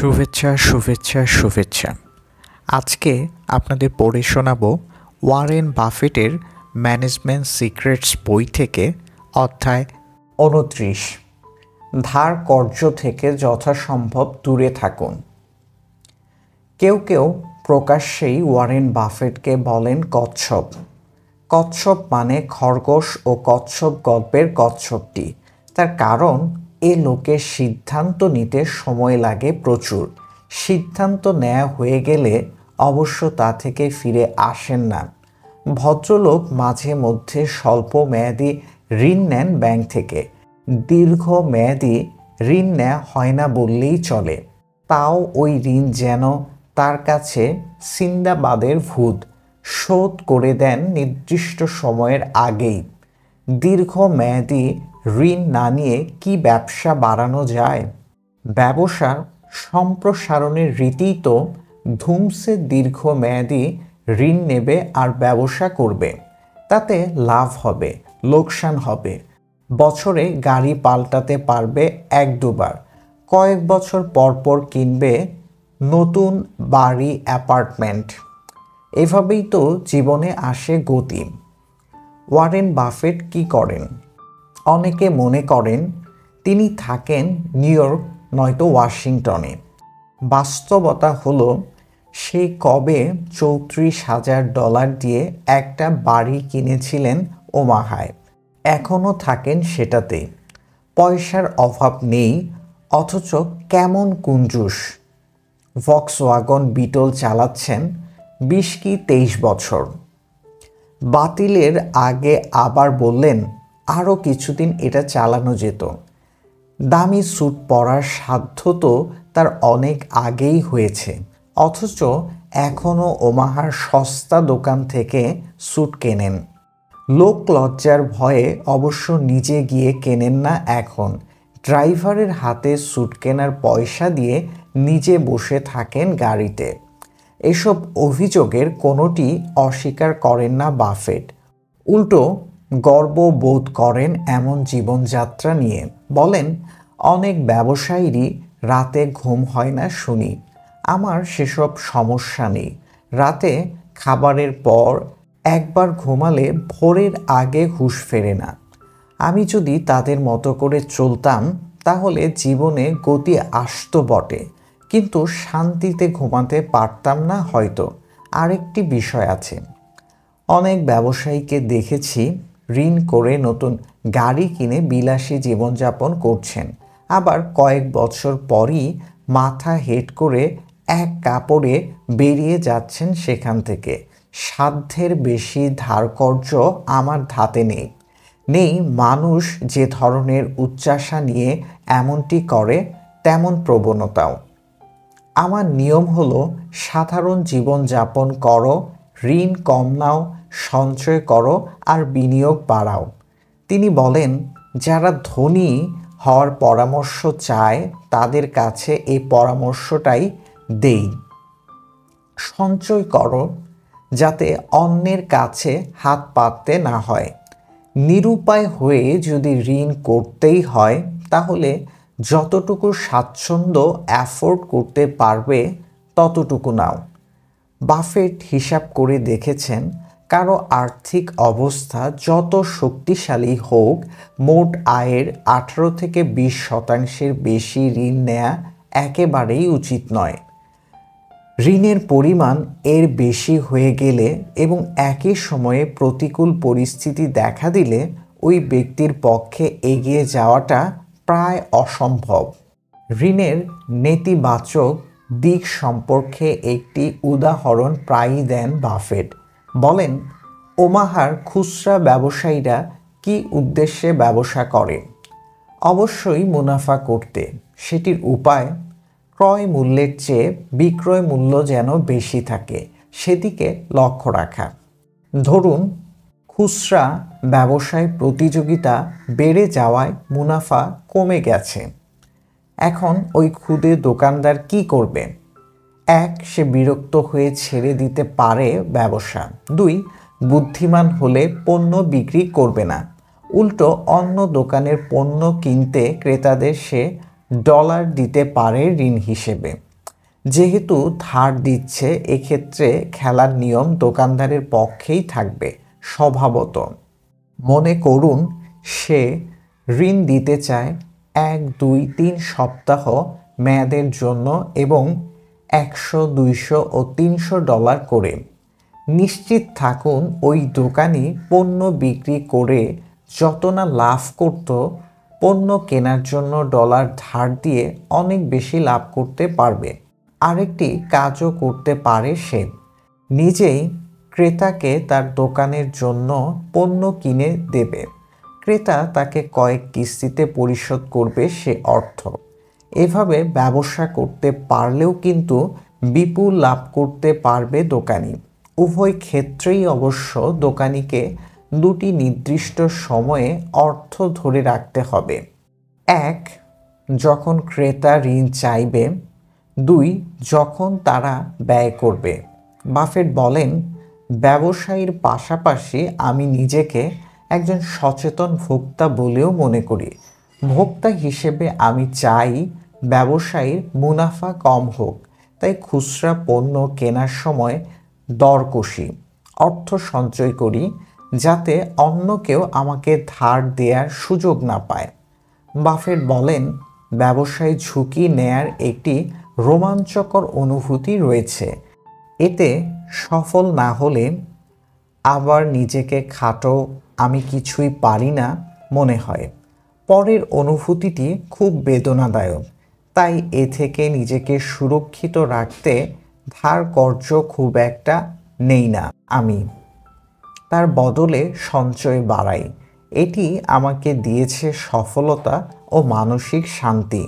শুভেচ্ছা শুভেচ্ছা শুভেচ্ছা। আজকে আপনাদের পড়ে শোনাবো ওয়ারেন বাফেটের ম্যানেজমেন্ট সিক্রেটস বই থেকে অধ্যায় 29, ধার কর্য থেকে যথাসম্ভব দূরে থাকুন। কেউ কেউ প্রকাশ্যেই ওয়ারেন বাফেটকে বলেন কচ্ছপ। কচ্ছপ মানে খরগোশ ও কচ্ছপ গল্পের কচ্ছপটি। তার কারণ এ লোকের সিদ্ধান্ত নিতে সময় লাগে প্রচুর। সিদ্ধান্ত নেওয়া হয়ে গেলে অবশ্য তা থেকে ফিরে আসেন না। ভদ্রলোক মাঝে মধ্যে স্বল্প মেয়াদি ঋণ নেন ব্যাংক থেকে। দীর্ঘ মেয়াদি ঋণ নেওয়া হয় না বললেই চলে। তাও ওই ঋণ যেন তার কাছে সিন্দাবাদের ভূত, শোধ করে দেন নির্দিষ্ট সময়ের আগেই। দীর্ঘ মেয়াদি ঋণ না নিয়ে কি ব্যবসা বাড়ানো যায়? ব্যবসার সম্প্রসারণের রীতিই তো ধুমসে দীর্ঘ মেয়াদি ঋণ নেবে আর ব্যবসা করবে। তাতে লাভ হবে, লোকসান হবে। বছরে গাড়ি পাল্টাতে পারবে এক দুবার, কয়েক বছর পর পর কিনবে নতুন বাড়ি, অ্যাপার্টমেন্ট। এভাবেই তো জীবনে আসে গতি। ওয়ারেন বাফেট কি করেন? অনেকে মনে করেন তিনি থাকেন নিউ ইয়র্ক নয়তো ওয়াশিংটনে। বাস্তবতা হলো সেই কবে $34,000 দিয়ে একটা বাড়ি কিনেছিলেন ওমাহায়। এখনও থাকেন সেটাতেই। পয়সার অভাব নেই, অথচ কেমন কুঞ্জুস। ভক্সওয়াগন বিটল চালাচ্ছেন 20 কি 23 বছর। বাতিলের আগে আবার বললেন আরও কিছুদিন এটা চালানো যেত। দামি স্যুট পরার সাধ্য তো তার অনেক আগেই হয়েছে, অথচ এখনও ওমাহার সস্তা দোকান থেকে স্যুট কেনেন। লোক লজ্জার ভয়ে অবশ্য নিজে গিয়ে কেনেন না এখন। ড্রাইভারের হাতে স্যুট কেনার পয়সা দিয়ে নিজে বসে থাকেন গাড়িতে। এসব অভিযোগের কোনোটি অস্বীকার করেন না বাফেট। উল্টো গর্ববোধ করেন এমন জীবনযাত্রা নিয়ে। বলেন, অনেক ব্যবসায়ীরই রাতে ঘুম হয় না শুনি। আমার সেসব সমস্যা নেই। রাতে খাবারের পর একবার ঘুমালে ভোরের আগে হুঁশ ফেরে না। আমি যদি তাদের মতো করে চলতাম তাহলে জীবনে গতি আসতো বটে, কিন্তু শান্তিতে ঘুমাতে পারতাম না হয়তো। আরেকটি বিষয় আছে, অনেক ব্যবসায়ীকে দেখেছি ঋণ করে নতুন গাড়ি কিনে বিলাসী জীবনযাপন করছেন। আবার কয়েক বছর পরই মাথা হেঁট করে এক কাপড়ে বেরিয়ে যাচ্ছেন সেখান থেকে। সাধ্যের বেশি ধারকর্য আমার ধাতে নেই। মানুষ যে ধরনের উচ্চাশা নিয়ে এমনটি করে তেমন প্রবণতাও। আমার নিয়ম হলো সাধারণ জীবনযাপন করো, ঋণ কম নাও, সঞ্চয় করো আর বিনিয়োগ বাড়াও। তিনি বলেন, যারা ধনী হওয়ার পরামর্শ চায় তাদের কাছে এই পরামর্শটাই দেই। সঞ্চয় করো যাতে অন্যের কাছে হাত পাততে না হয়। নিরুপায় হয়ে যদি ঋণ করতেই হয় তাহলে যতটুকু স্বাচ্ছন্দ্য অ্যাফোর্ড করতে পারবে ততটুকু নাও। বাফেট হিসাব করে দেখেছেন, কারো আর্থিক অবস্থা যত শক্তিশালী হোক, মোট আয়ের 18 থেকে 20% বেশি ঋণ নেওয়া একেবারেই উচিত নয়। ঋণের পরিমাণ এর বেশি হয়ে গেলে এবং একই সময়ে প্রতিকূল পরিস্থিতি দেখা দিলে ওই ব্যক্তির পক্ষে এগিয়ে যাওয়াটা প্রায় অসম্ভব। ঋণের নেতিবাচক দিক সম্পর্কে একটি উদাহরণ প্রায়ই দেন বাফেট। বলেন, ওমাহার খুচরা ব্যবসায়ীরা কি উদ্দেশ্যে ব্যবসা করে? অবশ্যই মুনাফা করতে। সেটির উপায় ক্রয় মূল্যের চেয়ে বিক্রয় মূল্য যেন বেশি থাকে সেদিকে লক্ষ্য রাখা। ধরুন, খুচরা ব্যবসায় প্রতিযোগিতা বেড়ে যাওয়ায় মুনাফা কমে গেছে। এখন ওই ক্ষুদে দোকানদার কি করবে? 1, সে বিরক্ত হয়ে ছেড়ে দিতে পারে ব্যবসা। 2, বুদ্ধিমান হলে পণ্য বিক্রি করবে না। উল্টো অন্য দোকানের পণ্য কিনতে ক্রেতাদের সে ডলার দিতে পারে ঋণ হিসেবে। যেহেতু ধার দিচ্ছে, এক্ষেত্রে খেলার নিয়ম দোকানদারের পক্ষেই থাকবে স্বভাবত। মনে করুন সে ঋণ দিতে চায় 1, 2, 3 সপ্তাহ মেয়াদের জন্য এবং 100, 200 ও $300 করে। নিশ্চিত থাকুন ওই দোকানি পণ্য বিক্রি করে যত না লাভ করত, পণ্য কেনার জন্য ডলার ধার দিয়ে অনেক বেশি লাভ করতে পারবে। আরেকটি কাজও করতে পারে সে, নিজেই ক্রেতাকে তার দোকানের জন্য পণ্য কিনে দেবে। ক্রেতা তাকে কয়েক কিস্তিতে পরিশোধ করবে সে অর্থ। এভাবে ব্যবসা করতে পারলেও কিন্তু বিপুল লাভ করতে পারবে দোকানি। উভয় ক্ষেত্রেই অবশ্য দোকানিকে দুটি নির্দিষ্ট সময়ে অর্থ ধরে রাখতে হবে। 1, যখন ক্রেতা ঋণ চাইবে। 2, যখন তারা ব্যয় করবে। বাফেট বলেন, ব্যবসায়ীর পাশাপাশি আমি নিজেকে একজন সচেতন ভোক্তা বলেও মনে করি। ভোক্তা হিসেবে আমি চাই ব্যবসায়ীর মুনাফা কম হোক, তাই খুচরা পণ্য কেনার সময় দর কষি, অর্থ সঞ্চয় করি, যাতে অন্য কেউ আমাকে ধার দেওয়ার সুযোগ না পায়। বাফেট বলেন, ব্যবসায় ঝুঁকি নেয়ার একটি রোমাঞ্চকর অনুভূতি রয়েছে। এতে সফল না হলে আবার নিজেকে খাটো, আমি কিছুই পারি না মনে হয়। পরের অনুভূতিটি খুব বেদনাদায়ক। তাই এ থেকে নিজেকে সুরক্ষিত রাখতে ধার কর্জ খুব একটা নেই না আমি, তার বদলে সঞ্চয় বাড়াই। এটি আমাকে দিয়েছে সফলতা ও মানসিক শান্তি।